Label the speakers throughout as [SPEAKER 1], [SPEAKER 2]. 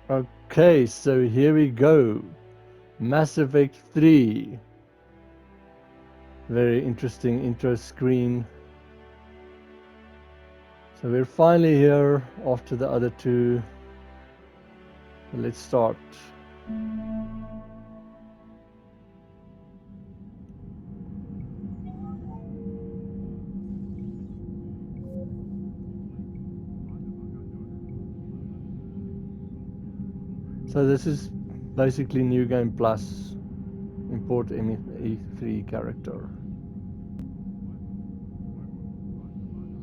[SPEAKER 1] Okay, so here we go. Mass Effect 3. Very interesting intro screen. So we're finally here after the other two. Let's start. So this is basically New Game Plus. Import ME3 character.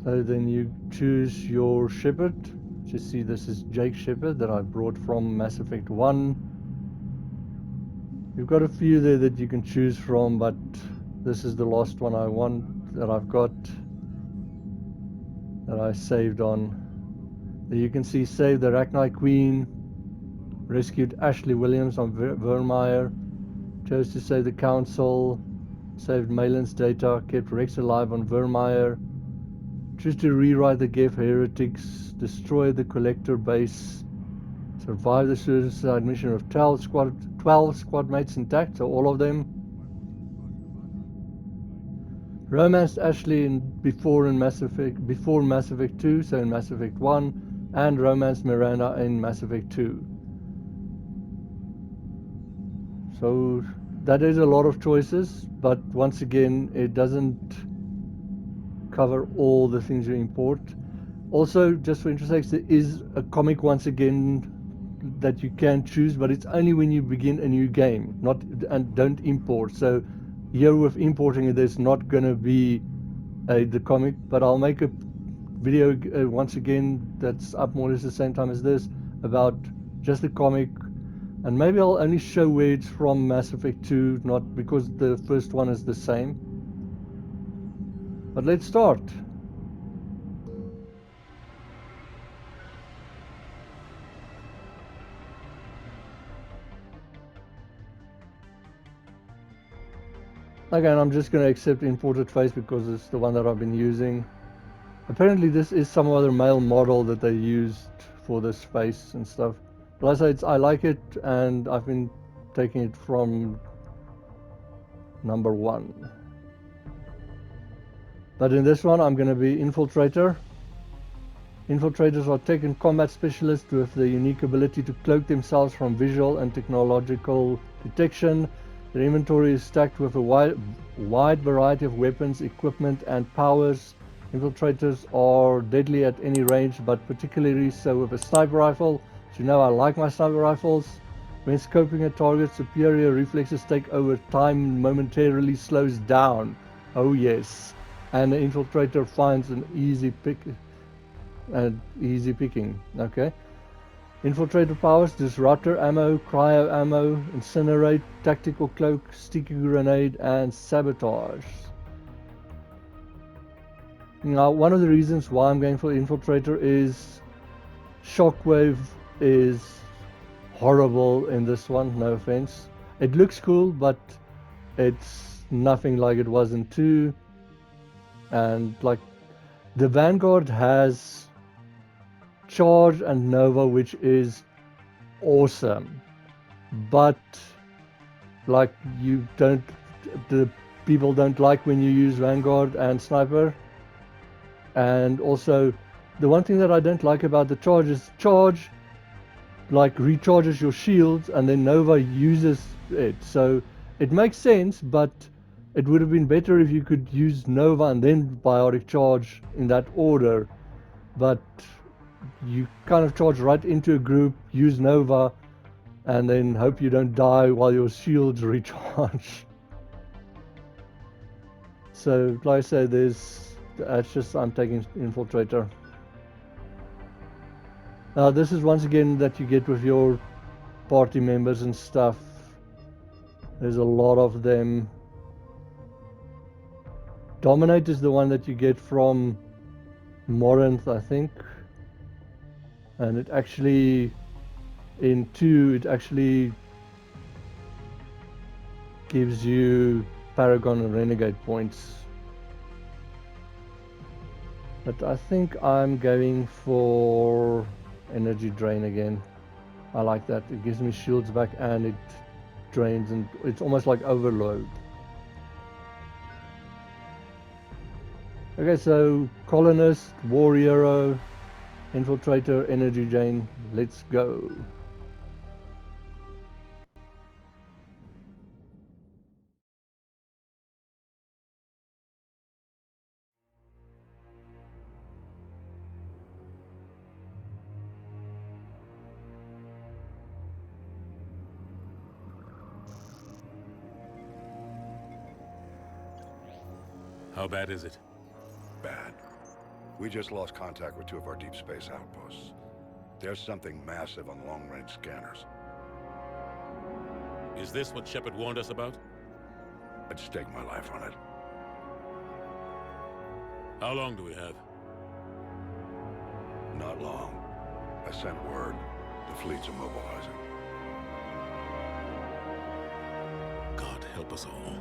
[SPEAKER 1] So then you choose your Shepard. Just see this is Jake Shepard that I brought from Mass Effect 1. You've got a few there that you can choose from, but this is the last one I want that I've got that I saved on. There you can see save the Rachni Queen, rescued Ashley Williams on Vermeer, chose to save the Council, saved Malin's data, kept Rex alive on Vermeer, chose to rewrite the Geth heretics, destroy the Collector base, survive the suicide mission of 12 squad mates intact, so all of them. Romanced Ashley before Mass Effect 2, so in Mass Effect 1, and romanced Miranda in Mass Effect 2. So that is a lot of choices, but once again, it doesn't cover all the things you import. Also, just for interest sakes, there is a comic once again that you can choose, but it's only when you begin a new game, and don't import. So here with importing it, there's not going to be the comic, but I'll make a video once again that's up more or less the same time as this about just the comic, and maybe I'll only show where it's from Mass Effect 2, not because the first one is the same. But let's start. Again, I'm just going to accept imported face because it's the one that I've been using. Apparently this is some other male model that they used for this face and stuff. But I like it, and I've been taking it from number 1. But in this one I'm going to be Infiltrator. Infiltrators are tech and combat specialists with the unique ability to cloak themselves from visual and technological detection. Their inventory is stacked with a wide variety of weapons, equipment, and powers. Infiltrators are deadly at any range, but particularly so with a sniper rifle. As you know, I like my sniper rifles. When scoping a target, superior reflexes take over. Time momentarily slows down. Oh yes. And the infiltrator finds an easy picking. Okay. Infiltrator powers: disruptor ammo, cryo ammo, incinerate, tactical cloak, sticky grenade, and sabotage. Now, one of the reasons why I'm going for Infiltrator is Shockwave is horrible in this one, no offense. It looks cool, but it's nothing like it was in 2. And like, the Vanguard has Charge and Nova, which is awesome, but like, the people don't like when you use Vanguard and Sniper. And also, the one thing that I don't like about the Charge is Charge like recharges your shields, and then Nova uses it. So it makes sense, but it would have been better if you could use Nova and then Biotic Charge in that order. But you kind of charge right into a group, use Nova, and then hope you don't die while your shields recharge. So like I say, I'm taking Infiltrator. Now this is once again that you get with your party members and stuff. There's a lot of them. Dominate is the one that you get from Morinth, I think. And it actually, in 2, it actually gives you Paragon and Renegade points. But I think I'm going for Energy Drain again. I like that. It gives me shields back and it drains, and it's almost like overload. Okay, so colonist, war hero, infiltrator, energy drain. Let's go.
[SPEAKER 2] How bad is it?
[SPEAKER 3] Bad. We just lost contact with 2 of our deep space outposts. There's something massive on long-range scanners.
[SPEAKER 2] Is this what Shepard warned us about?
[SPEAKER 3] I'd stake my life on it.
[SPEAKER 2] How long do we have?
[SPEAKER 3] Not long. I sent word. The fleets are mobilizing.
[SPEAKER 2] God help us all.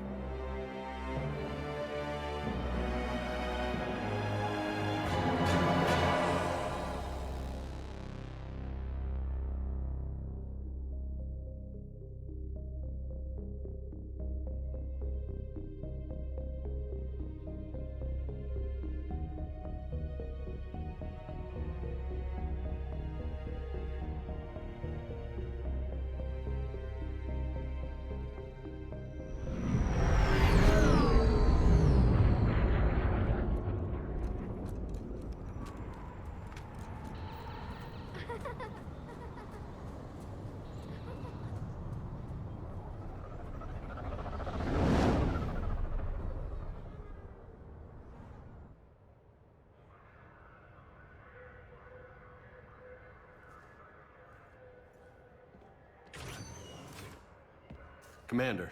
[SPEAKER 4] Commander.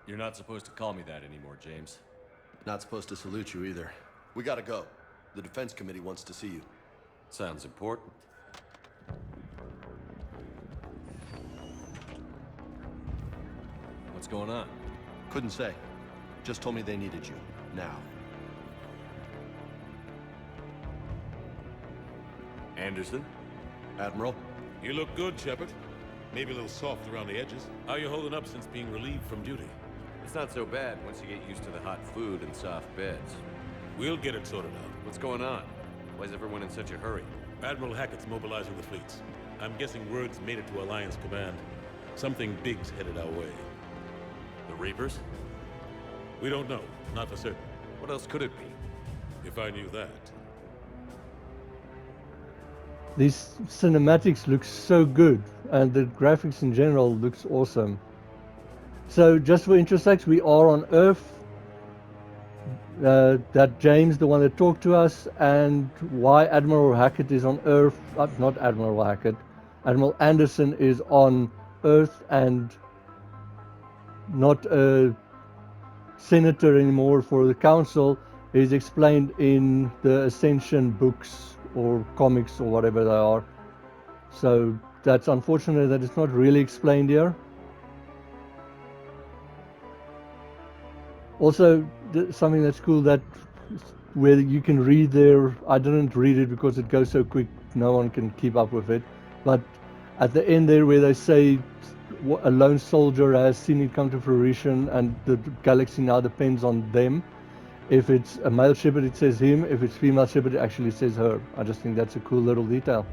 [SPEAKER 5] You're not supposed to call me that anymore, James.
[SPEAKER 4] Not supposed to salute you either. We gotta go. The Defense Committee wants to see you.
[SPEAKER 5] Sounds important. What's going on?
[SPEAKER 4] Couldn't say. Just told me they needed you. Now.
[SPEAKER 5] Anderson?
[SPEAKER 4] Admiral?
[SPEAKER 2] You look good, Shepard. Maybe a little soft around the edges. How are you holding up since being relieved from duty?
[SPEAKER 5] It's not so bad once you get used to the hot food and soft beds.
[SPEAKER 2] We'll get it sorted out.
[SPEAKER 5] What's going on? Why is everyone in such a hurry?
[SPEAKER 2] Admiral Hackett's mobilizing the fleets. I'm guessing word's made it to Alliance Command. Something big's headed our way.
[SPEAKER 5] The Reapers?
[SPEAKER 2] We don't know. Not for certain.
[SPEAKER 5] What else could it be?
[SPEAKER 2] If I knew that.
[SPEAKER 1] These cinematics look so good, and the graphics in general looks awesome. So just for interest sakes, we are on Earth. That James, the one that talked to us, and why Admiral Hackett is on Earth, not Admiral Hackett, Admiral Anderson is on Earth and not a senator anymore for the council, is explained in the Ascension books or comics or whatever they are. So that's unfortunate that it's not really explained here. Also, something that's cool, that where you can read there, I didn't read it because it goes so quick, no one can keep up with it, but at the end there where they say a lone soldier has seen it come to fruition and the galaxy now depends on them. If it's a male Shepard, it says him. If it's female Shepard, it actually says her. I just think that's a cool little detail.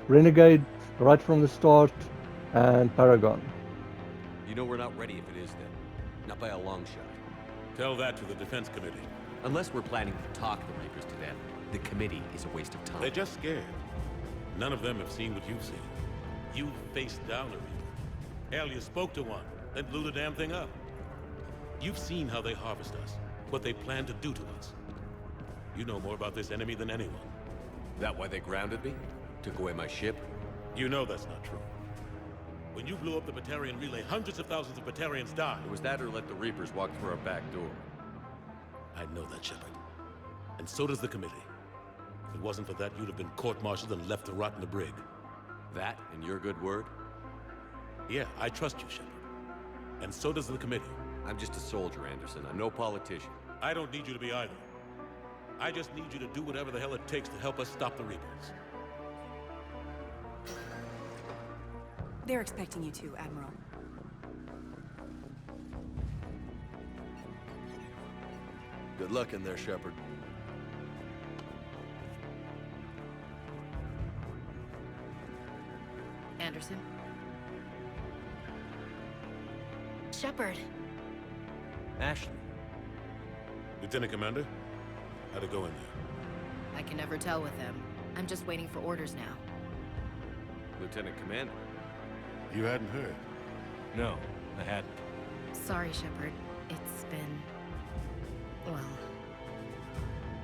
[SPEAKER 1] Renegade right from the start, and Paragon.
[SPEAKER 5] You know we're not ready if it is then. Not by a long shot.
[SPEAKER 2] Tell that to the Defense Committee.
[SPEAKER 5] Unless we're planning to talk the Reapers to death, the committee is a waste of time.
[SPEAKER 2] They're just scared. None of them have seen what you've seen. You faced down a Reaper. Hell, you spoke to one, then blew the damn thing up. You've seen how they harvest us, what they plan to do to us. You know more about this enemy than anyone.
[SPEAKER 5] That why they grounded me? Took away my ship?
[SPEAKER 2] You know that's not true. When you blew up the Batarian relay, hundreds of thousands of Batarians died.
[SPEAKER 5] It was that or let the Reapers walk through our back door.
[SPEAKER 2] I know that, Shepard. And so does the committee. If it wasn't for that, you'd have been court-martialed and left to rot in the brig.
[SPEAKER 5] That and your good word?
[SPEAKER 2] Yeah, I trust you, Shepard. And so does the committee.
[SPEAKER 5] I'm just a soldier, Anderson. I'm no politician.
[SPEAKER 2] I don't need you to be either. I just need you to do whatever the hell it takes to help us stop the Reapers.
[SPEAKER 6] They're expecting you to, Admiral.
[SPEAKER 4] Good luck in there, Shepard.
[SPEAKER 7] Anderson? Shepard.
[SPEAKER 5] Ashley.
[SPEAKER 2] Lieutenant Commander, how'd it go in there?
[SPEAKER 7] I can never tell with them. I'm just waiting for orders now.
[SPEAKER 5] Lieutenant Commander.
[SPEAKER 2] You hadn't heard.
[SPEAKER 5] No, I hadn't.
[SPEAKER 7] Sorry, Shepard. It's been... well...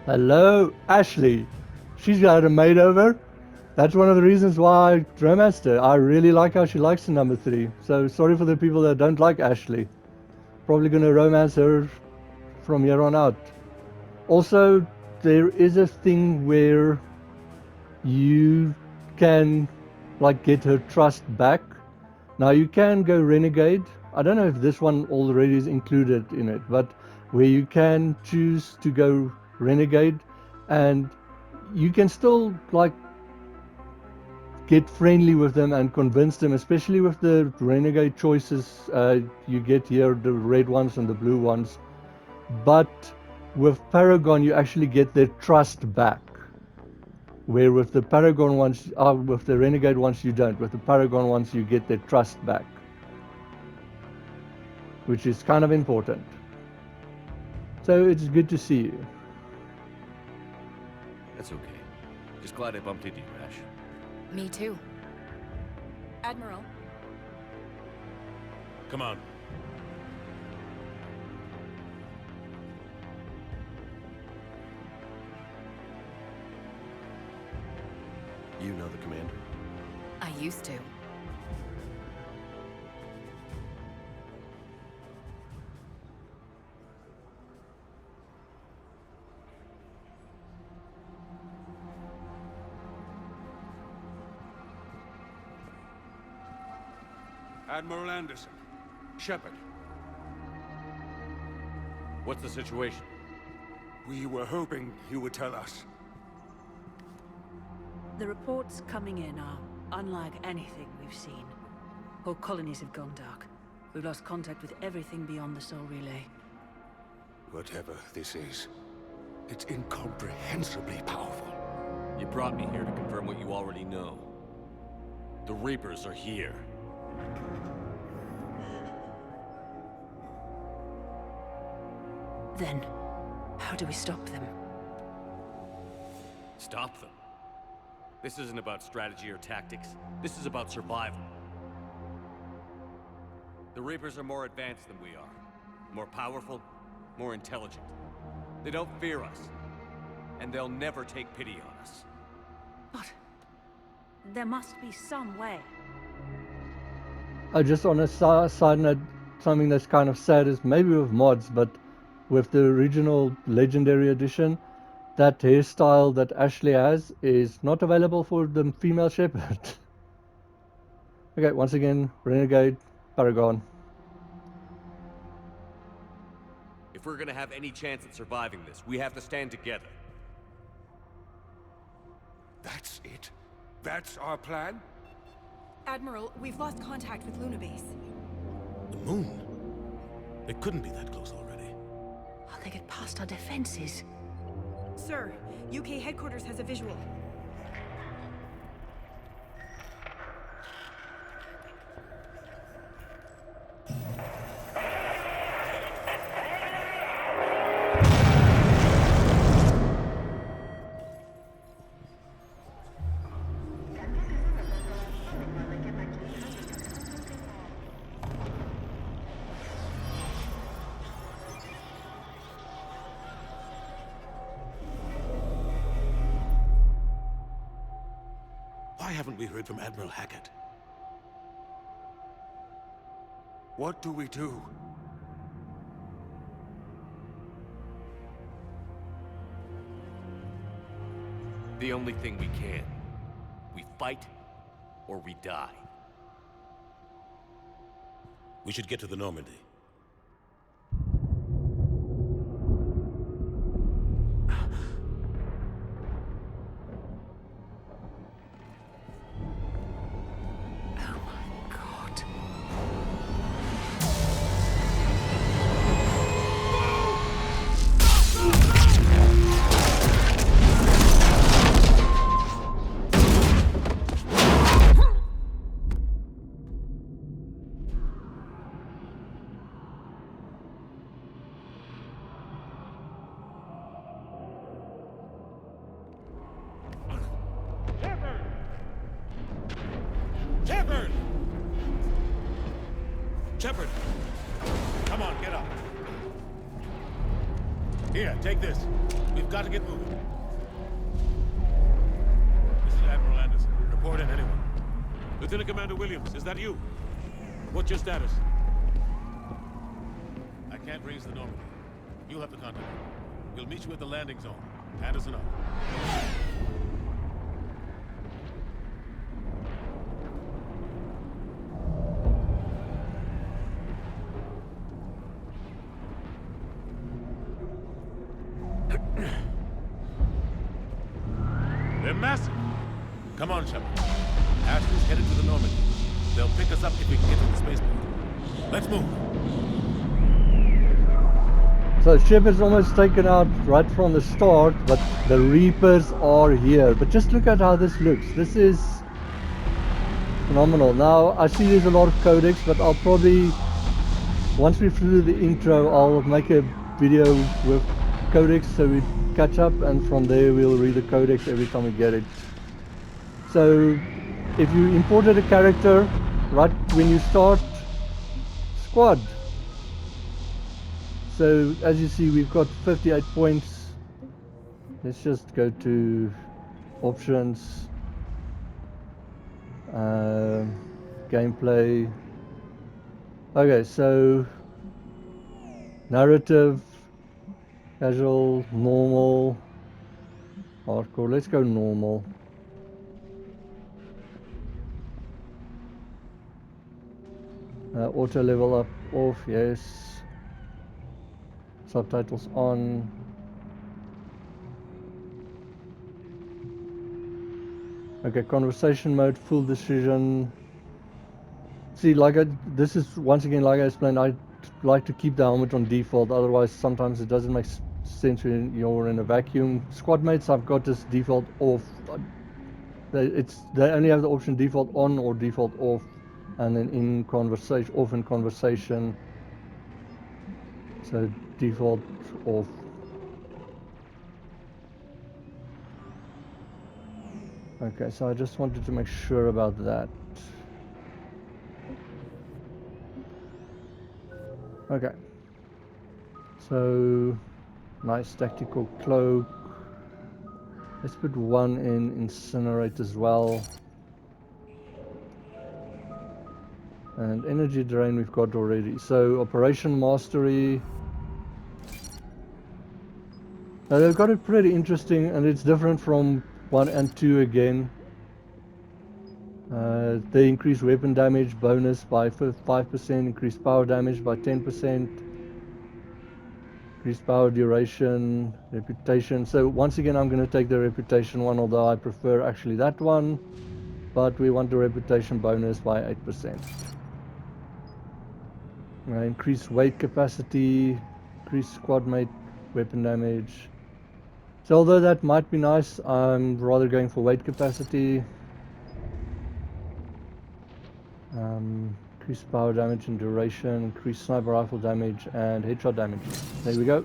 [SPEAKER 1] Hello, Ashley. She's got a makeover. That's one of the reasons why I romanced her. I really like how she likes the number 3. So sorry for the people that don't like Ashley. Probably gonna romance her from here on out. Also, there is a thing where you can like get her trust back. Now you can go renegade. I don't know if this one already is included in it, but where you can choose to go renegade, and you can still like get friendly with them and convince them, especially with the renegade choices you get here, the red ones and the blue ones. But with Paragon you actually get their trust back, where with the Paragon ones, with the renegade ones you don't. With the Paragon ones you get their trust back, which is kind of important. So it's good to see you.
[SPEAKER 5] That's okay. Just glad I bumped into you, Ash.
[SPEAKER 7] Me too.
[SPEAKER 6] Admiral,
[SPEAKER 2] Come on.
[SPEAKER 4] You know the commander?
[SPEAKER 7] I used to.
[SPEAKER 8] Admiral Anderson. Shepard.
[SPEAKER 5] What's the situation?
[SPEAKER 8] We were hoping you would tell us.
[SPEAKER 9] The reports coming in are unlike anything we've seen. Whole colonies have gone dark. We've lost contact with everything beyond the Soul Relay.
[SPEAKER 8] Whatever this is, it's incomprehensibly powerful.
[SPEAKER 5] You brought me here to confirm what you already know. The Reapers are here.
[SPEAKER 9] Then, how do we stop them?
[SPEAKER 5] Stop them. This isn't about strategy or tactics. This is about survival. The Reapers are more advanced than we are. More powerful, more intelligent. They don't fear us. And they'll never take pity on us.
[SPEAKER 9] But there must be some way.
[SPEAKER 1] Just on a side note, something that's kind of sad is maybe with mods, but with the original Legendary Edition, that hairstyle that Ashley has is not available for the female Shepard. Okay, once again, Renegade, Paragon.
[SPEAKER 5] If we're gonna have any chance at surviving this, we have to stand together.
[SPEAKER 8] That's it? That's our plan?
[SPEAKER 6] Admiral, we've lost contact with Luna Base.
[SPEAKER 2] The moon? It couldn't be that close already.
[SPEAKER 9] How they get past our defenses?
[SPEAKER 6] Sir, UK headquarters has a visual.
[SPEAKER 2] Why haven't we heard from Admiral Hackett?
[SPEAKER 8] What do we do?
[SPEAKER 5] The only thing we can. We fight, or we die.
[SPEAKER 2] We should get to the Normandy.
[SPEAKER 9] Oh my God.
[SPEAKER 2] Shepard! Come on, get up. Here, take this. We've got to get moving. This is Admiral Anderson. Report in, anyone. Lieutenant Commander Williams, is that you? What's your status? I can't raise the Normandy. You'll have to contact me. We'll meet you at the landing zone. Anderson up. They're massive. Come on, Shepard. Ashley's headed to the Normandy. They'll pick us up if we can get to the spaceport. Let's move.
[SPEAKER 1] So Shepard's almost taken out right from the start, but the Reapers are here. But just look at how this looks. This is phenomenal. Now, I see there's a lot of codecs, but I'll probably, once we're through the intro, I'll make a video with codecs so we catch up, and from there we'll read the codecs every time we get it. So, if you imported a character, right when you start, squad. So, as you see, we've got 58 points. Let's just go to options, gameplay. Okay, so narrative, casual, normal, hardcore. Let's go normal. Auto level up off, yes. Subtitles on. Okay, conversation mode, full decision. See, this is once again, like I explained, I like to keep the helmet on default, otherwise sometimes it doesn't make sense when you're in a vacuum. Squad mates, I've got this default off. They only have the option default on or default off, and then in conversation, off in conversation. So default off. Okay, so I just wanted to make sure about that. Okay. So, nice tactical cloak. Let's put one in incinerate as well. And energy drain we've got already. So, operation mastery. Now they've got it pretty interesting, and it's different from 1 and 2 again. They increase weapon damage bonus by 5%, increase power damage by 10%, increase power duration, reputation. So once again, I'm going to take the reputation one, although I prefer actually that one. But we want the reputation bonus by 8%. Increase weight capacity, increase squad mate weapon damage. So although that might be nice, I'm rather going for weight capacity. Increase power damage and duration, increase sniper rifle damage and headshot damage. There we go.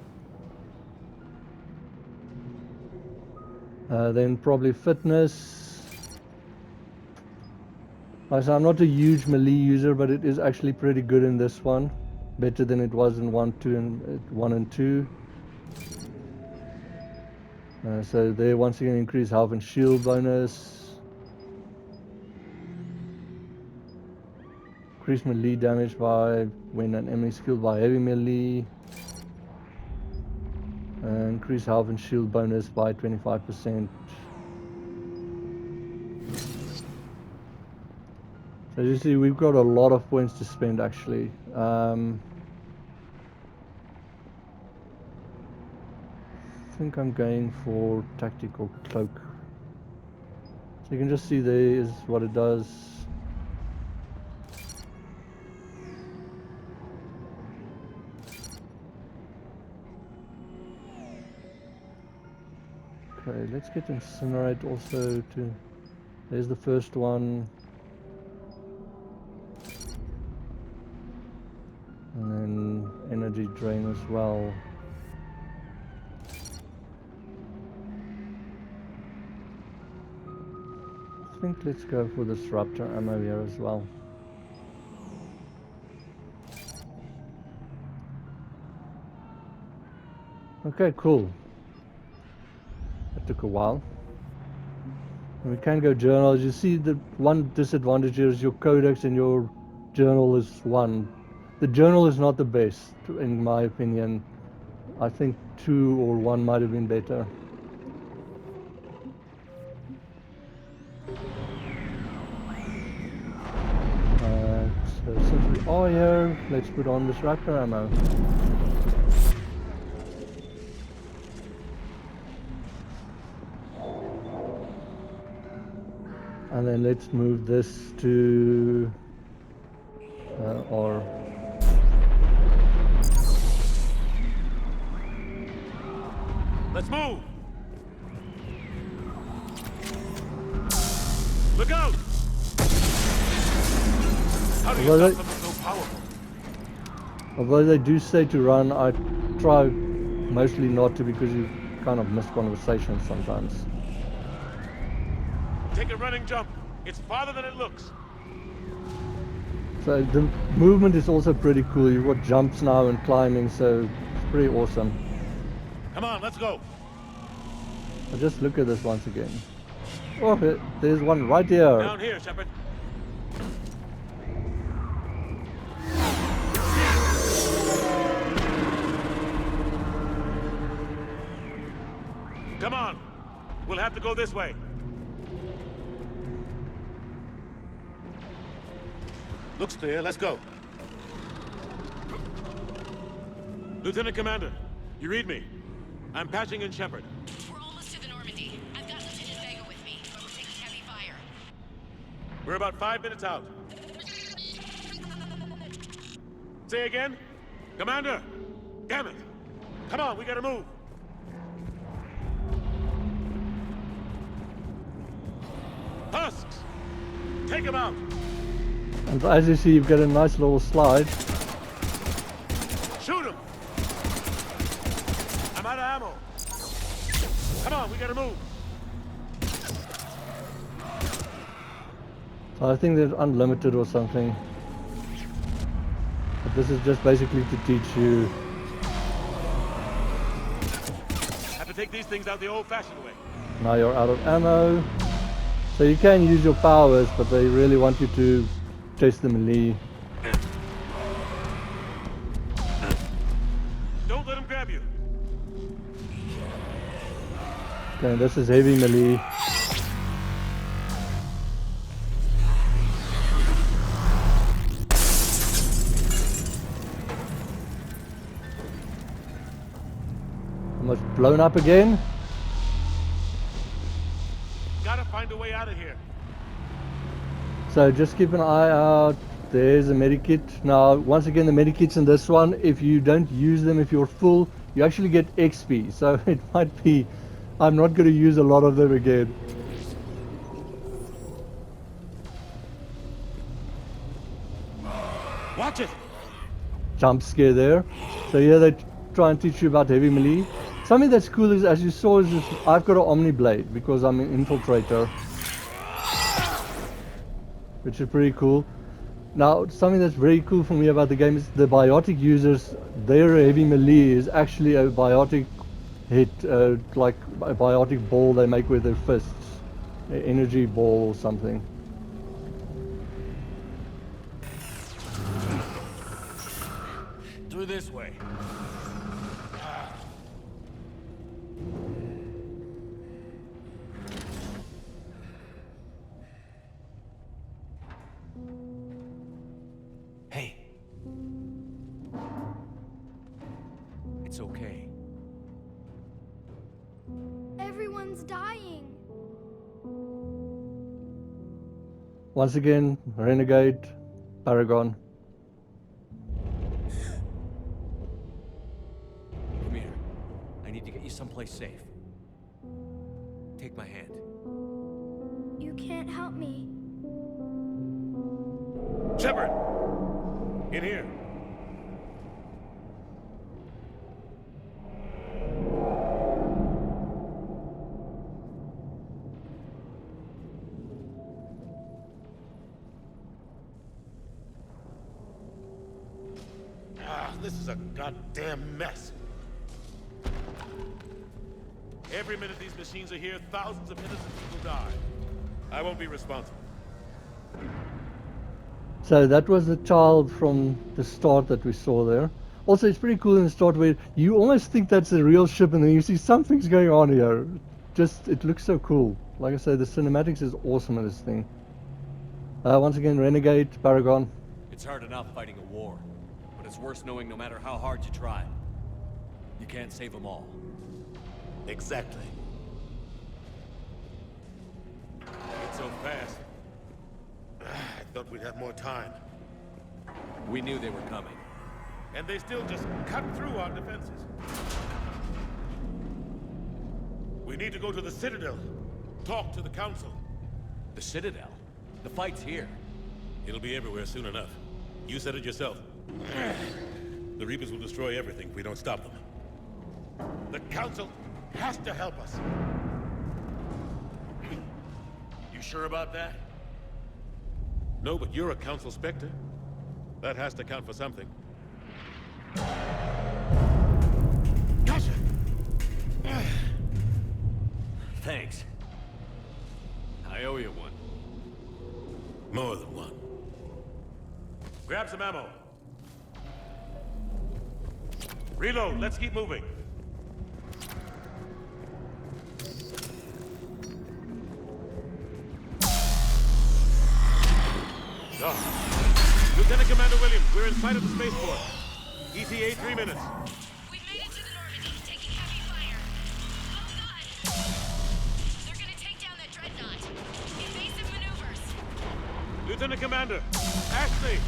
[SPEAKER 1] Then probably fitness. Like I said, I'm not a huge melee user, but it is actually pretty good in this one. Better than it was in 1 and 2. So there, once again, increase health and shield bonus. Increase melee damage by when an enemy is killed by heavy melee. Increase health and shield bonus by 25%. So as you see, we've got a lot of points to spend actually. I think I'm going for tactical cloak. So you can just see there is what it does. Okay, let's get incinerate also to. There's the first one. And then energy drain as well. I think let's go for this raptor ammo here as well. Okay, cool. That took a while. And we can go journal. As you see, the one disadvantage here is your codex and your journal is one. The journal is not the best, in my opinion. I think 2 or 1 might have been better. So since we are here, let's put on this raptor ammo. And then let's move this to or
[SPEAKER 2] Let's move! Look out! How do you
[SPEAKER 1] Although
[SPEAKER 2] stop something so powerful?
[SPEAKER 1] although they do say to run, I try mostly not to because you kind of miss conversations sometimes.
[SPEAKER 2] Take a running jump. It's farther than it looks.
[SPEAKER 1] So the movement is also pretty cool. You've got jumps now and climbing, so it's pretty awesome.
[SPEAKER 2] Come on, let's go.
[SPEAKER 1] I'll just look at this once again. Oh, there's one right here.
[SPEAKER 2] Down here, Shepard. Come on. We'll have to go this way. Looks clear. Let's go. Lieutenant Commander, you read me? I'm patching in Shepard.
[SPEAKER 7] We're almost to the Normandy. I've got Lieutenant Vega with me, but we're taking heavy fire.
[SPEAKER 2] We're about 5 minutes out. Say again? Commander! Damn it! Come on, we gotta move! Husks! Take him out!
[SPEAKER 1] And as you see, you've got a nice little slide.
[SPEAKER 2] Shoot him! I'm out of ammo. Come on, we gotta move.
[SPEAKER 1] So I think they're unlimited or something. But this is just basically to teach you.
[SPEAKER 2] Have to take these things out the old-fashioned way.
[SPEAKER 1] Now you're out of ammo. So you can use your powers, but they really want you to test the melee.
[SPEAKER 2] Don't let him grab you.
[SPEAKER 1] Okay, this is heavy melee. Almost blown up again.
[SPEAKER 2] Gotta find a way out of here.
[SPEAKER 1] So just keep an eye out. There's a medikit. Now, once again, the medikits in this one, if you don't use them, if you're full, you actually get XP. So it might be, I'm not going to use a lot of them again.
[SPEAKER 2] Watch it!
[SPEAKER 1] Jump scare there. So yeah, they try and teach you about heavy melee. Something that's cool is, as you saw, is this, I've got an Omni Blade because I'm an Infiltrator, which is pretty cool. Now, something that's very cool for me about the game is the biotic users, their heavy melee is actually a biotic hit, like a biotic ball they make with their fists, an energy ball or something.
[SPEAKER 2] Through this way.
[SPEAKER 5] Hey. It's okay.
[SPEAKER 10] Everyone's dying.
[SPEAKER 1] Once again, Renegade, Paragon.
[SPEAKER 5] Come here. I need to get you someplace safe. Take my hand.
[SPEAKER 10] You can't help me.
[SPEAKER 2] Shepard! In here. This is a goddamn mess. Every minute these machines are here, thousands of innocent people die. I won't be responsible.
[SPEAKER 1] So that was the child from the start that we saw there. Also, it's pretty cool in the start where you almost think that's a real ship and then you see something's going on here. Just, it looks so cool. Like I said, the cinematics is awesome in this thing. Once again, Renegade, Paragon.
[SPEAKER 5] It's hard enough fighting a war, but it's worse knowing no matter how hard you try, you can't save them all.
[SPEAKER 2] Exactly. Not so fast. I thought we'd have more time.
[SPEAKER 5] We knew they were coming.
[SPEAKER 2] And they still just cut through our defenses. We need to go to the Citadel. Talk to the Council.
[SPEAKER 5] The Citadel? The fight's here.
[SPEAKER 2] It'll be everywhere soon enough. You said it yourself. The Reapers will destroy everything if we don't stop them. The Council has to help us. You sure about that? No, but you're a Council Spectre. That has to count for something. Gotcha!
[SPEAKER 5] Thanks. I owe you one.
[SPEAKER 2] More than one. Grab some ammo. Reload, let's keep moving. Oh. Lieutenant Commander Williams, we're in sight of the spaceport. ETA 3 minutes.
[SPEAKER 7] We've made it to the Normandy, taking heavy fire. Oh god! They're gonna take down that dreadnought. Invasive maneuvers.
[SPEAKER 2] Lieutenant Commander, Ashley!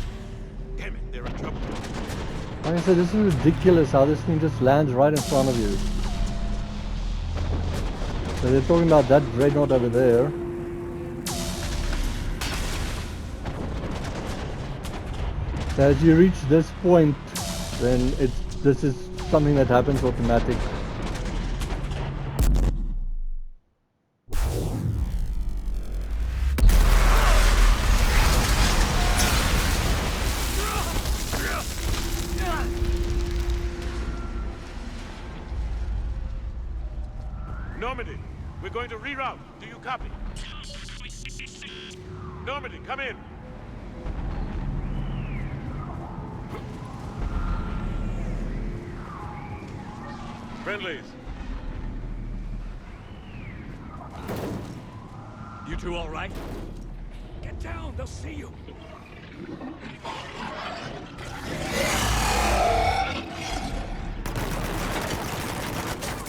[SPEAKER 2] Damn it, they're in trouble.
[SPEAKER 1] Like I said, this is ridiculous how this thing just lands right in front of you. So they're talking about that dreadnought over there. So as you reach this point, then this is something that happens automatic.
[SPEAKER 2] Normandy, we're going to reroute. Do you copy? Normandy, come in. Friendlies.
[SPEAKER 5] You two all right?
[SPEAKER 8] Get down, they'll see you.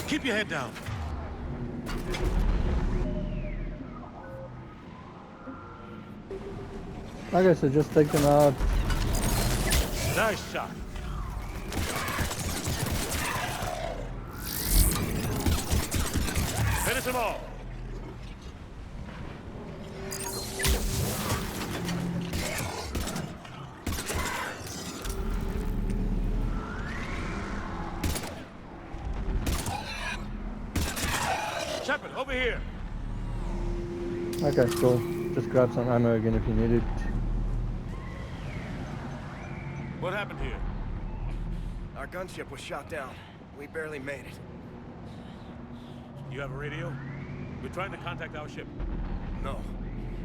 [SPEAKER 2] Keep your head down.
[SPEAKER 1] Like I said, just take them out.
[SPEAKER 2] Nice shot. Finish them all. Shepard, over here.
[SPEAKER 1] Okay, cool. Just grab some ammo again if you need it.
[SPEAKER 2] What happened here?
[SPEAKER 11] Our gunship was shot down. We barely made it.
[SPEAKER 2] You have a radio? We're trying to contact our ship.
[SPEAKER 11] No.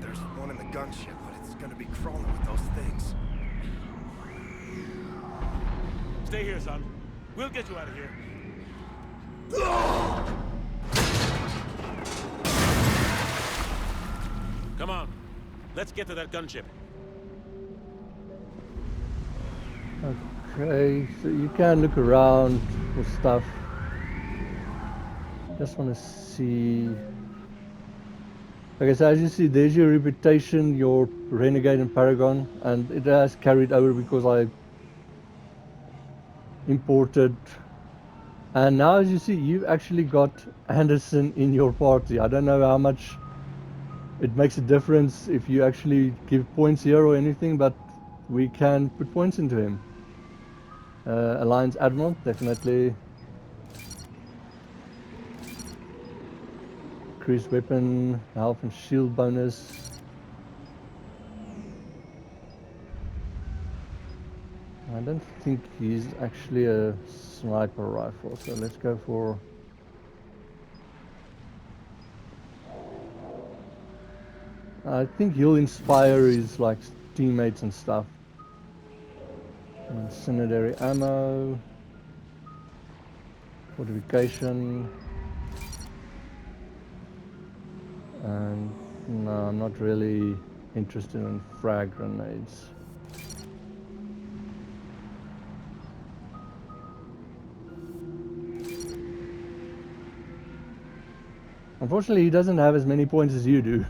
[SPEAKER 11] There's one in the gunship, but it's gonna be crawling with those things.
[SPEAKER 2] Stay here, son. We'll get you out of here. Come on. Let's get to that gunship.
[SPEAKER 1] Okay, so you can look around for stuff. Just want to see. Okay, so as you see, there's your reputation, your Renegade and Paragon, and it has carried over because I imported. And now, as you see, you've actually got Anderson in your party. I don't know how much it makes a difference if you actually give points here or anything, but we can put points into him. Alliance Admiral, definitely. Increased weapon, health and shield bonus. I don't think he's actually a sniper rifle, so let's go for I think he'll inspire his like teammates and stuff. Incendiary ammo, fortification, and no, I'm not really interested in frag grenades. Unfortunately, he doesn't have as many points as you do.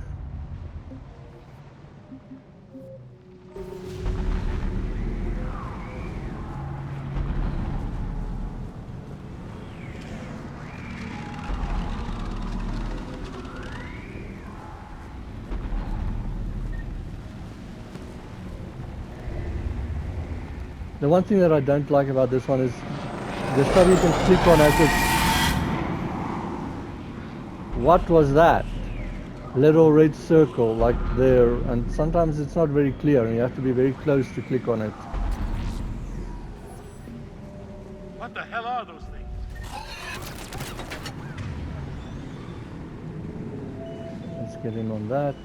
[SPEAKER 1] The one thing that I don't like about this one is the stuff you can click on as it. What was that? Little red circle like there, and sometimes it's not very clear and you have to be very close to click on it.
[SPEAKER 2] What the hell are those things?
[SPEAKER 1] Let's get in on that.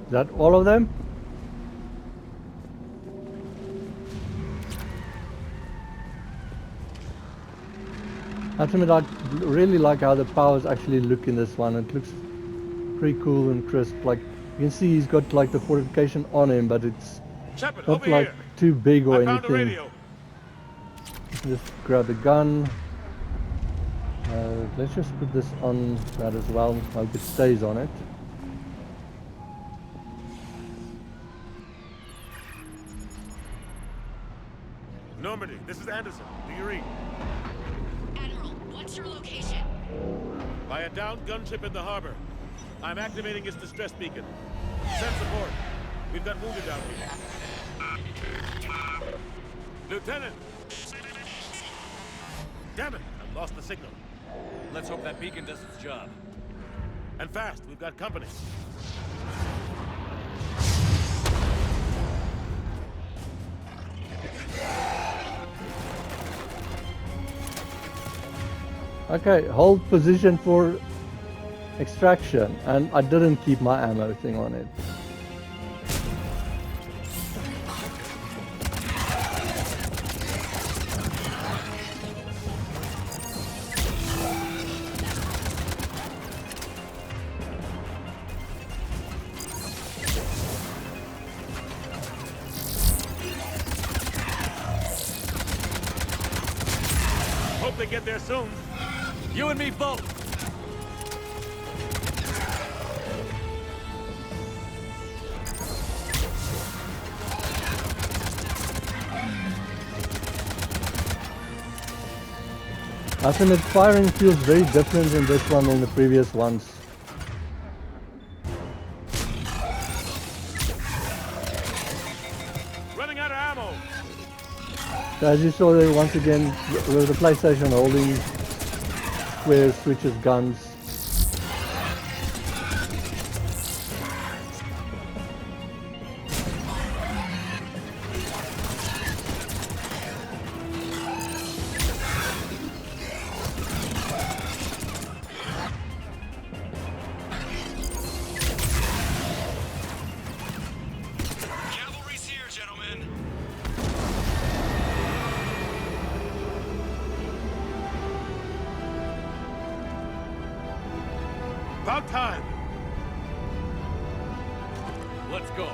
[SPEAKER 1] Is that all of them? I have to admit, I really like how the powers actually look in this one. It looks pretty cool and crisp. Like you can see he's got like the fortification on him, but it's
[SPEAKER 2] Shepard,
[SPEAKER 1] not
[SPEAKER 2] over
[SPEAKER 1] like
[SPEAKER 2] here.
[SPEAKER 1] too big or
[SPEAKER 2] I found a
[SPEAKER 1] anything.
[SPEAKER 2] radio.
[SPEAKER 1] Just grab the gun. Let's just put this on that as well. Hope it stays on it.
[SPEAKER 2] Normandy, this is Anderson. Do you read?
[SPEAKER 7] Admiral, what's your location?
[SPEAKER 2] By a downed gunship in the harbor. I'm activating its distress beacon. Send support. We've got wounded down here. Lieutenant! Damn it! I lost the signal.
[SPEAKER 5] Let's hope that beacon does its job.
[SPEAKER 2] And fast, we've got company.
[SPEAKER 1] Okay, hold position for extraction, and I didn't keep my ammo thing on it.
[SPEAKER 2] Hope they get there soon.
[SPEAKER 5] You and me both!
[SPEAKER 1] I have to admit, firing feels very different in this one than the previous ones.
[SPEAKER 2] Running out of ammo.
[SPEAKER 1] So as you saw there, once again, with the PlayStation holding square switches, guns.
[SPEAKER 8] Cavalry's here, gentlemen.
[SPEAKER 2] About time.
[SPEAKER 5] Let's go.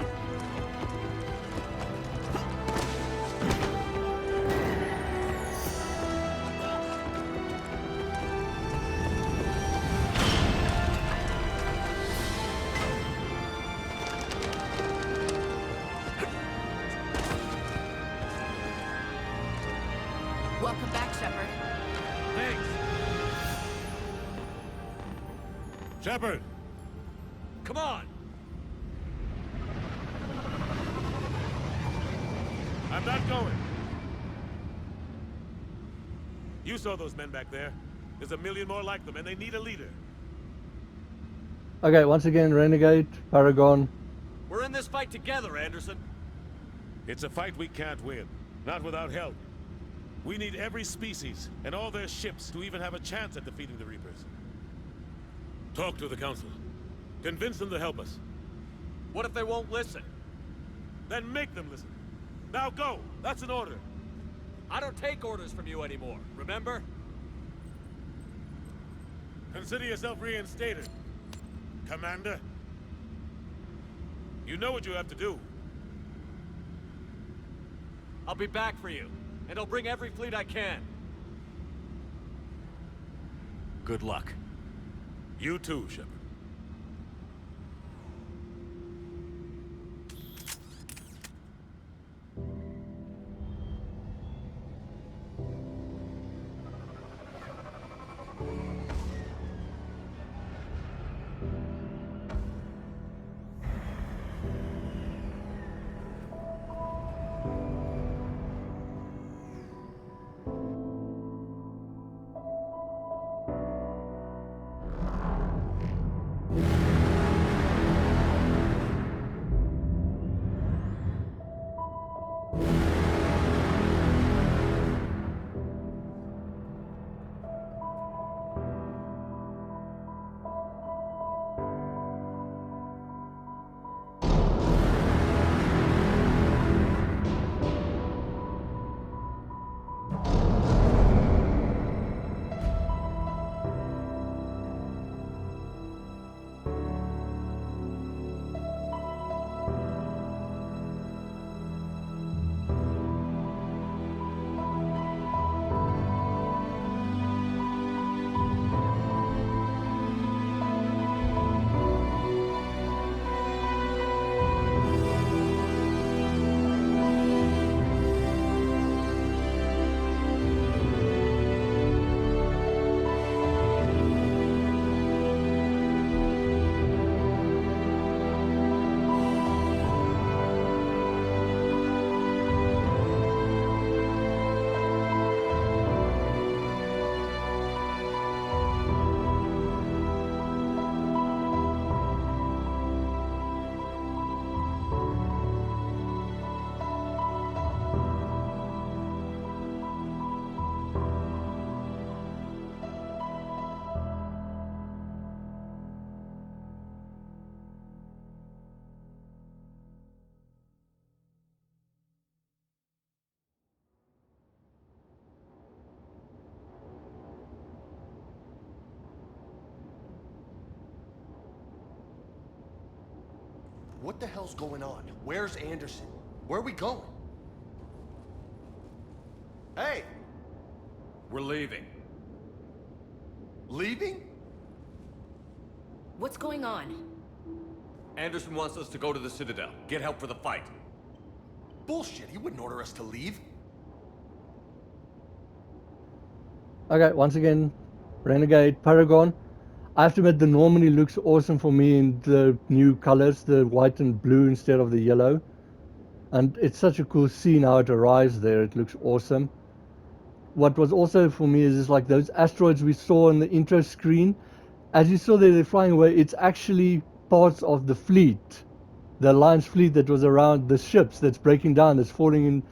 [SPEAKER 9] Welcome back, Shepard.
[SPEAKER 5] Thanks.
[SPEAKER 2] Shepard!
[SPEAKER 5] Come on!
[SPEAKER 2] I'm not going. You saw those men back there. There's a million more like them, and they need a leader.
[SPEAKER 1] Okay, once again, Renegade, Paragon.
[SPEAKER 5] We're in this fight together, Anderson.
[SPEAKER 2] It's a fight we can't win. Not without help. We need every species and all their ships to even have a chance at defeating the Reapers. Talk to the Council. Convince them to help us.
[SPEAKER 5] What if they won't listen?
[SPEAKER 2] Then make them listen. Now go! That's an order.
[SPEAKER 5] I don't take orders from you anymore, remember?
[SPEAKER 2] Consider yourself reinstated, Commander. You know what you have to do.
[SPEAKER 5] I'll be back for you, and I'll bring every fleet I can. Good luck.
[SPEAKER 2] You too, Shepard.
[SPEAKER 4] What the hell's going on? Where's Anderson? Where are we going? Hey!
[SPEAKER 5] We're leaving.
[SPEAKER 4] Leaving?
[SPEAKER 7] What's going on?
[SPEAKER 5] Anderson wants us to go to the Citadel, get help for the fight.
[SPEAKER 4] Bullshit, he wouldn't order us to leave.
[SPEAKER 1] Okay, once again, Renegade, Paragon. I have to admit, the Normandy looks awesome for me in the new colors, the white and blue instead of the yellow. And it's such a cool scene how it arrives there. It looks awesome. What was also for me is like those asteroids we saw on the intro screen. As you saw there, they're flying away. It's actually parts of the fleet, the Alliance fleet that was around the ships that's breaking down, that's falling in.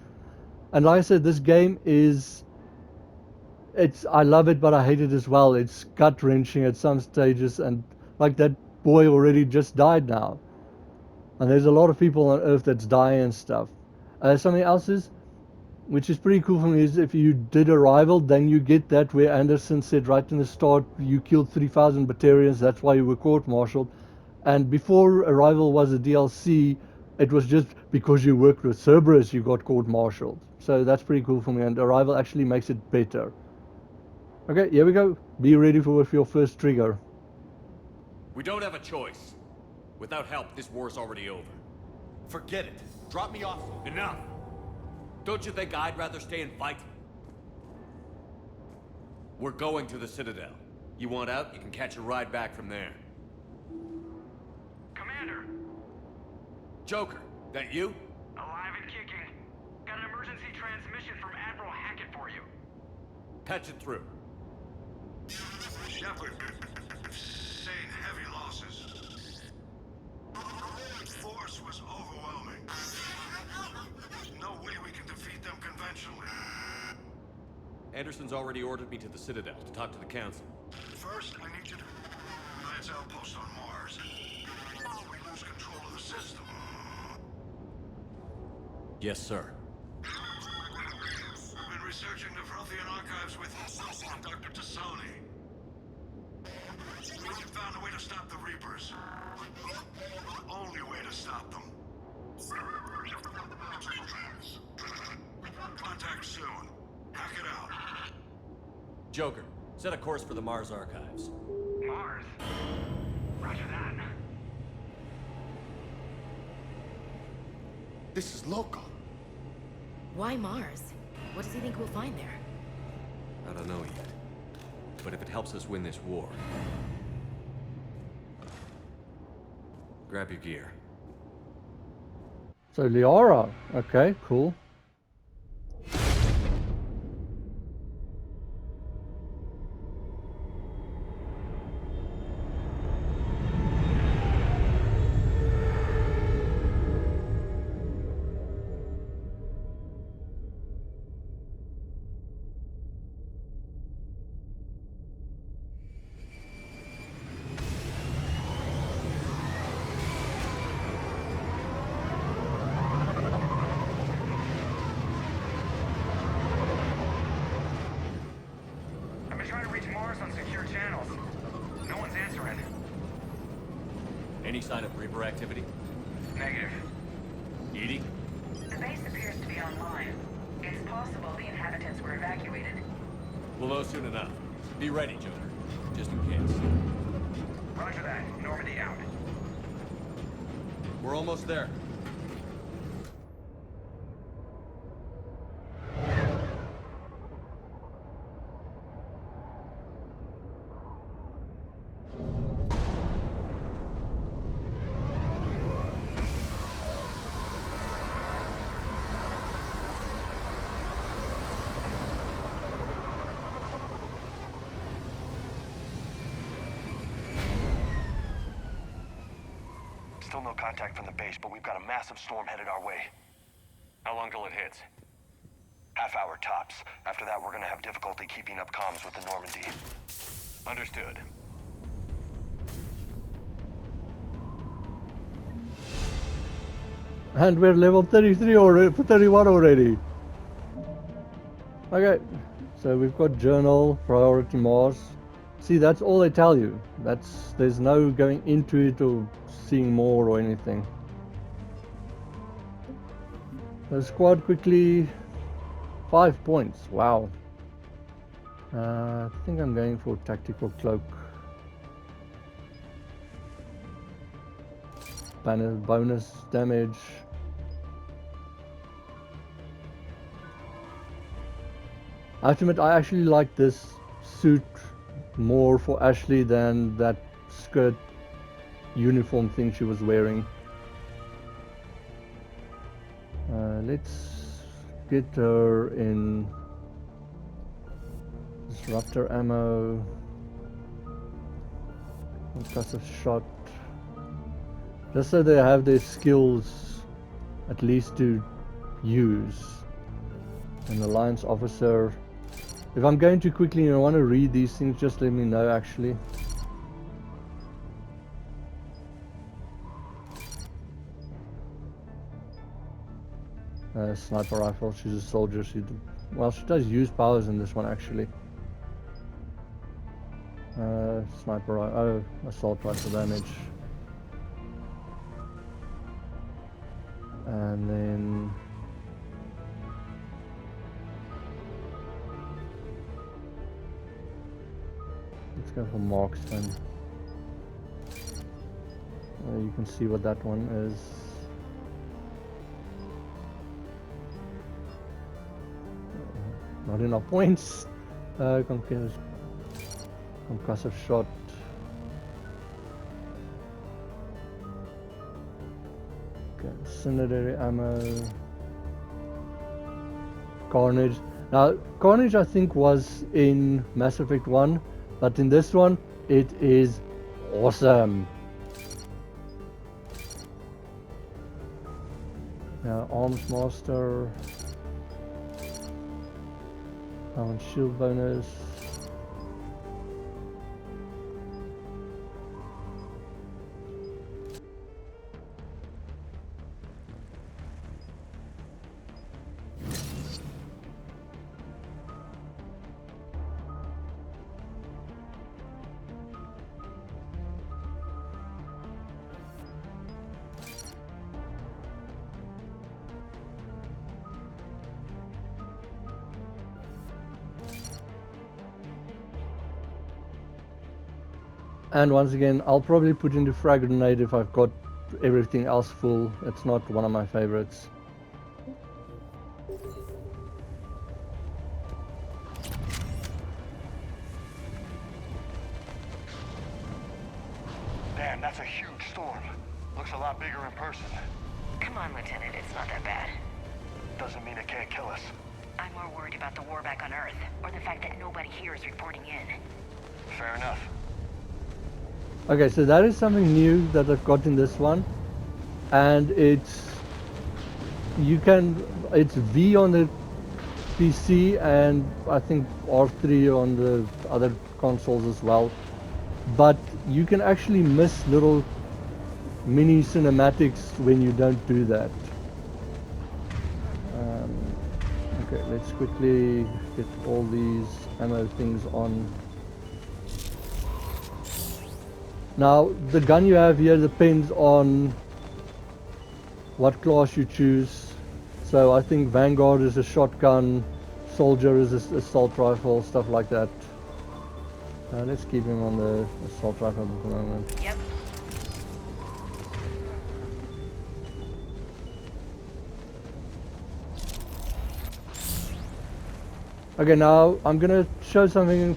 [SPEAKER 1] And like I said, this game is... I love it, but I hate it as well. It's gut-wrenching at some stages, and like that boy already just died now. And there's a lot of people on Earth that's dying and stuff. Something else is, which is pretty cool for me, is if you did Arrival, then you get that where Anderson said right in the start, you killed 3,000 Batarians, that's why you were court-martialed. And before Arrival was a DLC, it was just because you worked with Cerberus you got court-martialed. So that's pretty cool for me, and Arrival actually makes it better. Okay, here we go. Be ready for your first trigger.
[SPEAKER 5] We don't have a choice. Without help, this war's already over.
[SPEAKER 4] Forget it. Drop me off.
[SPEAKER 5] Enough! Don't you think I'd rather stay and fight? We're going to the Citadel. You want out, you can catch a ride back from there.
[SPEAKER 8] Commander!
[SPEAKER 5] Joker, that you?
[SPEAKER 8] Alive and kicking. Got an emergency transmission from Admiral Hackett for you.
[SPEAKER 5] Patch it through.
[SPEAKER 3] Shepard, sustained heavy losses. The force was overwhelming. There's no way we can defeat them conventionally.
[SPEAKER 5] Anderson's already ordered me to the Citadel to talk to the Council.
[SPEAKER 3] First, I need you to lance outpost on Mars. We lose control of the system.
[SPEAKER 5] Yes, sir.
[SPEAKER 3] We've been researching the Frothian archives with Dr. Tassoni. We've found a way to stop the Reapers. The only way to stop them. Contact soon. Hack it out.
[SPEAKER 5] Joker, set a course for the Mars archives.
[SPEAKER 8] Mars? Roger that.
[SPEAKER 4] This is local.
[SPEAKER 12] Why Mars? What does he think we'll find there?
[SPEAKER 5] I don't know yet. But if it helps us win this war... Grab your gear.
[SPEAKER 1] So Liara. Okay, cool.
[SPEAKER 8] I've been trying to reach Mars on secure channels. No one's answering.
[SPEAKER 5] Any sign of Reaper activity?
[SPEAKER 8] Negative.
[SPEAKER 5] Edie?
[SPEAKER 13] The base appears to be online. It's possible the inhabitants were evacuated.
[SPEAKER 5] We'll know soon enough. Be ready, Joker. Just in case.
[SPEAKER 8] Roger that. Normandy out.
[SPEAKER 5] We're almost there.
[SPEAKER 11] Still no contact from the base, but we've got a massive storm headed our way.
[SPEAKER 8] How long till it hits?
[SPEAKER 11] Half hour tops. After that, we're gonna have difficulty keeping up comms with the Normandy.
[SPEAKER 8] Understood.
[SPEAKER 1] And we're level 33 already, 31 already. Okay, so we've got journal, priority Mars. See, that's all they tell you. There's no going into it or seeing more or anything. The squad quickly, 5 points. Wow. I think I'm going for tactical cloak. Bonus damage. I have to admit, I actually like this suit more for Ashley than that skirt uniform thing she was wearing. Let's get her in disruptor ammo, concussive shot, just so they have their skills at least to use. An alliance officer. If I'm going too quickly and I want to read these things, just let me know actually. Sniper rifle, she's a soldier. She does use powers in this one actually. Sniper rifle, oh, assault rifle damage. And then let's go for marksman. You can see what that one is. Not enough points. Concussive shot. Okay, incendiary ammo. Carnage. Now, Carnage I think was in Mass Effect 1, but in this one, it is awesome. Now, Arms Master. Shield bonus. And once again, I'll probably put into frag grenade if I've got everything else full. It's not one of my favorites.
[SPEAKER 11] Damn, that's a huge storm. Looks a lot bigger in person.
[SPEAKER 13] Come on, Lieutenant, it's not that bad.
[SPEAKER 11] Doesn't mean it can't kill us.
[SPEAKER 13] I'm more worried about the war back on Earth, or the fact that nobody here is reporting in.
[SPEAKER 11] Fair enough.
[SPEAKER 1] Okay, so that is something new that I've got in this one, and it's V on the PC and I think R3 on the other consoles as well, but you can actually miss little mini cinematics when you don't do that. Okay, let's quickly get all these ammo things on. Now, the gun you have here depends on what class you choose. So I think Vanguard is a shotgun, Soldier is an assault rifle, stuff like that. Let's keep him on the assault rifle at the moment.
[SPEAKER 13] Yep.
[SPEAKER 1] Okay, now I'm gonna show something.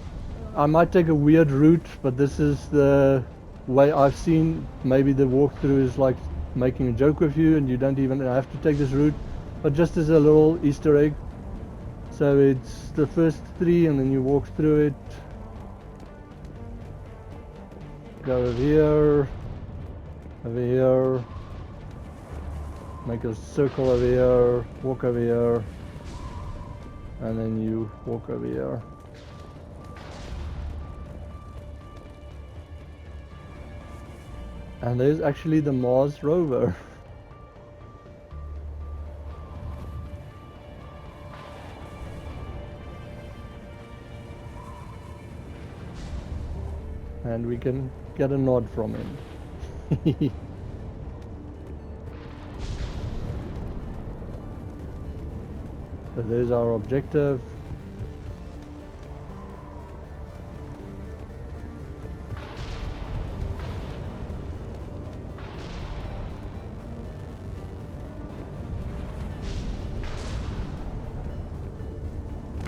[SPEAKER 1] I might take a weird route, but this is the way I've seen. Maybe the walkthrough is like making a joke with you and you don't even have to take this route, but just as a little Easter egg. So it's the first 3 and then you walk through it. Go over here, make a circle over here, walk over here, and then you walk over here. And there's actually the Mars rover. And we can get a nod from him. So there's our objective.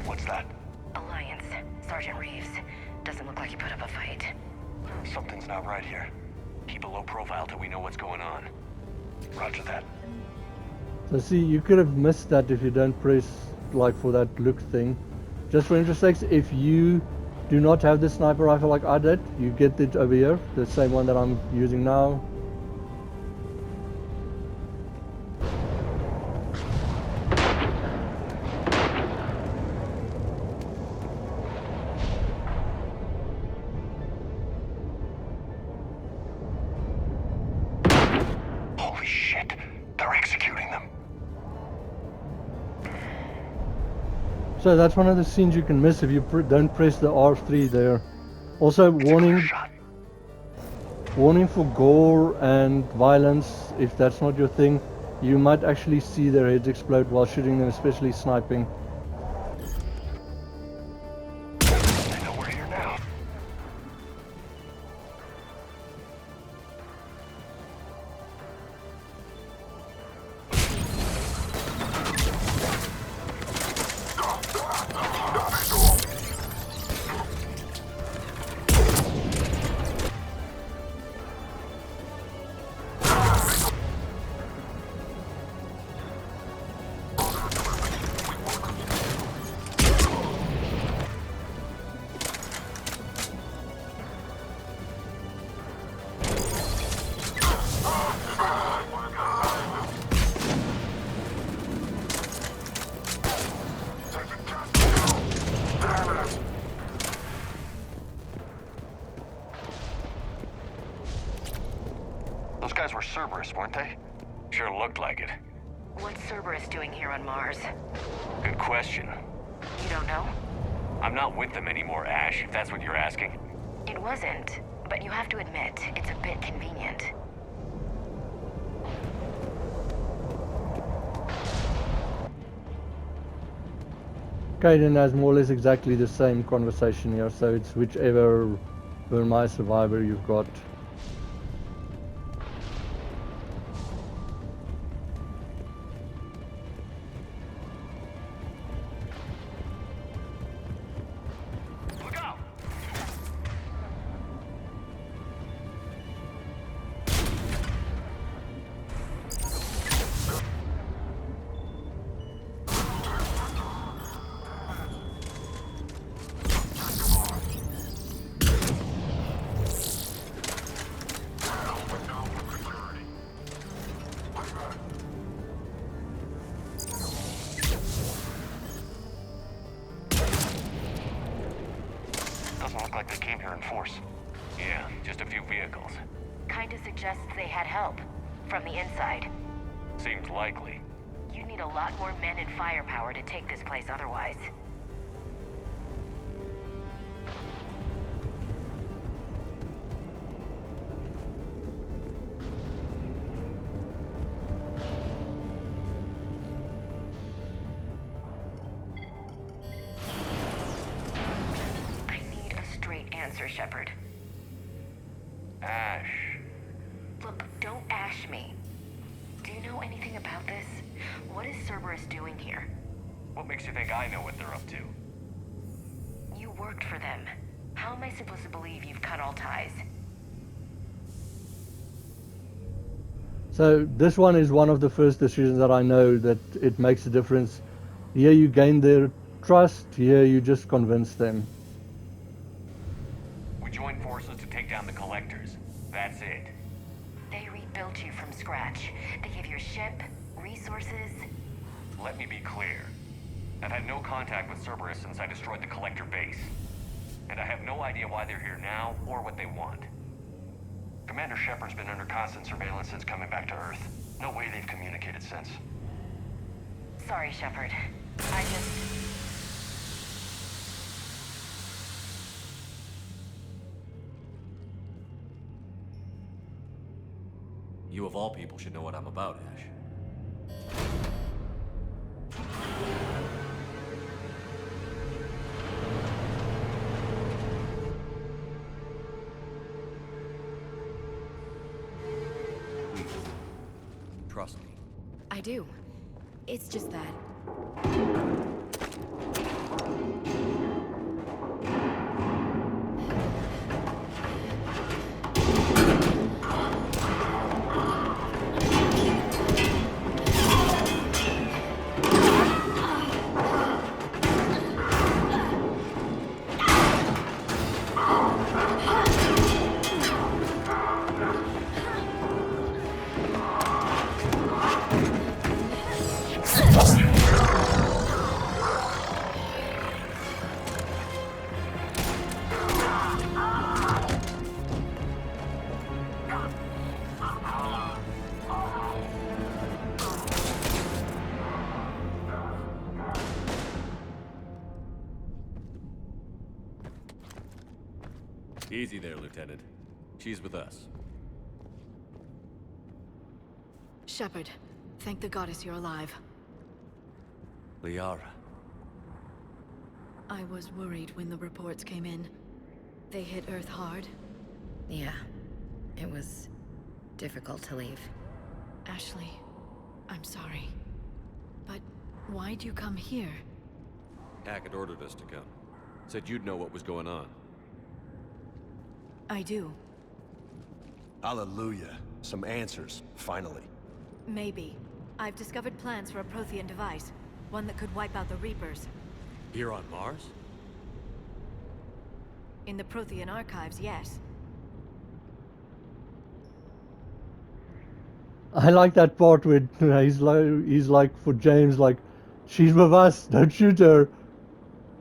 [SPEAKER 11] What's that?
[SPEAKER 13] Alliance. Sergeant Reeves. Doesn't look like he put up a fight.
[SPEAKER 11] Something's not right here. Keep a low profile till we know what's going on. Roger that.
[SPEAKER 1] So see, you could have missed that if you don't press like for that look thing. Just for interest sakes, if you do not have the sniper rifle like I did, you get it over here, the same one that I'm using now.
[SPEAKER 11] Holy shit, they're executing them.
[SPEAKER 1] So that's one of the scenes you can miss if you don't press the R3 there. Also, warning for gore and violence. If that's not your thing, you might actually see their heads explode while shooting them, especially sniping.
[SPEAKER 11] I know we're here now. for Cerberus, weren't they? Sure looked like it.
[SPEAKER 12] What's Cerberus doing here on Mars?
[SPEAKER 11] Good question.
[SPEAKER 12] You don't know?
[SPEAKER 11] I'm not with them anymore, Ash, if that's what you're asking.
[SPEAKER 12] It wasn't, but you have to admit, it's a bit convenient.
[SPEAKER 1] Kaden has more or less exactly the same conversation here, so it's whichever Burmai survivor you've got.
[SPEAKER 11] Doesn't look like they came here in force. Yeah, just a few vehicles.
[SPEAKER 12] Kinda suggests they had help. From the inside.
[SPEAKER 11] Seems likely.
[SPEAKER 12] You need a lot more men and firepower to take this place otherwise. I need a straight answer, Shepard.
[SPEAKER 11] Ash.
[SPEAKER 12] Look, don't ash me. Do you know anything about this? What is Cerberus doing here?
[SPEAKER 11] What makes you think I know what they're up to?
[SPEAKER 12] You worked for them. How am I supposed to believe you've cut all ties?
[SPEAKER 1] So this one is one of the first decisions that I know that it makes a difference. Here you gain their trust, here you just convince them.
[SPEAKER 11] We joined forces to take down the Collectors. That's it.
[SPEAKER 12] They rebuilt you from scratch. They gave you a ship, resources.
[SPEAKER 11] Let me be clear. I've had no contact with Cerberus since I destroyed the Collector base. And I have no idea why they're here now or what they want. Commander Shepard's been under constant surveillance since coming back to Earth. No way they've communicated since.
[SPEAKER 12] Sorry, Shepard. I just...
[SPEAKER 5] You of all people should know what I'm about, Ash. Trust me.
[SPEAKER 12] I do. It's just that...
[SPEAKER 5] Easy there, Lieutenant. She's with us.
[SPEAKER 9] Shepard, thank the goddess you're alive.
[SPEAKER 5] Liara.
[SPEAKER 9] I was worried when the reports came in. They hit Earth hard.
[SPEAKER 12] Yeah. It was difficult to leave.
[SPEAKER 9] Ashley, I'm sorry. But why'd you come here?
[SPEAKER 5] Hackett ordered us to come. Said you'd know what was going on.
[SPEAKER 9] I do.
[SPEAKER 4] Hallelujah. Some answers, finally.
[SPEAKER 9] Maybe. I've discovered plans for a Prothean device. One that could wipe out the Reapers.
[SPEAKER 5] Here on Mars?
[SPEAKER 9] In the Prothean archives, yes.
[SPEAKER 1] I like that part where he's like for James, like, she's with us, don't shoot her.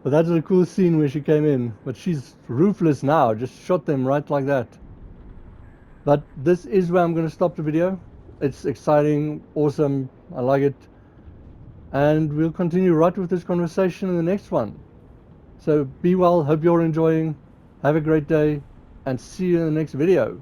[SPEAKER 1] But that was a cool scene where she came in. But she's ruthless now, just shot them right like that. But this is where I'm going to stop the video. It's exciting, awesome, I like it. And we'll continue right with this conversation in the next one. So be well, hope you're enjoying, have a great day, and see you in the next video.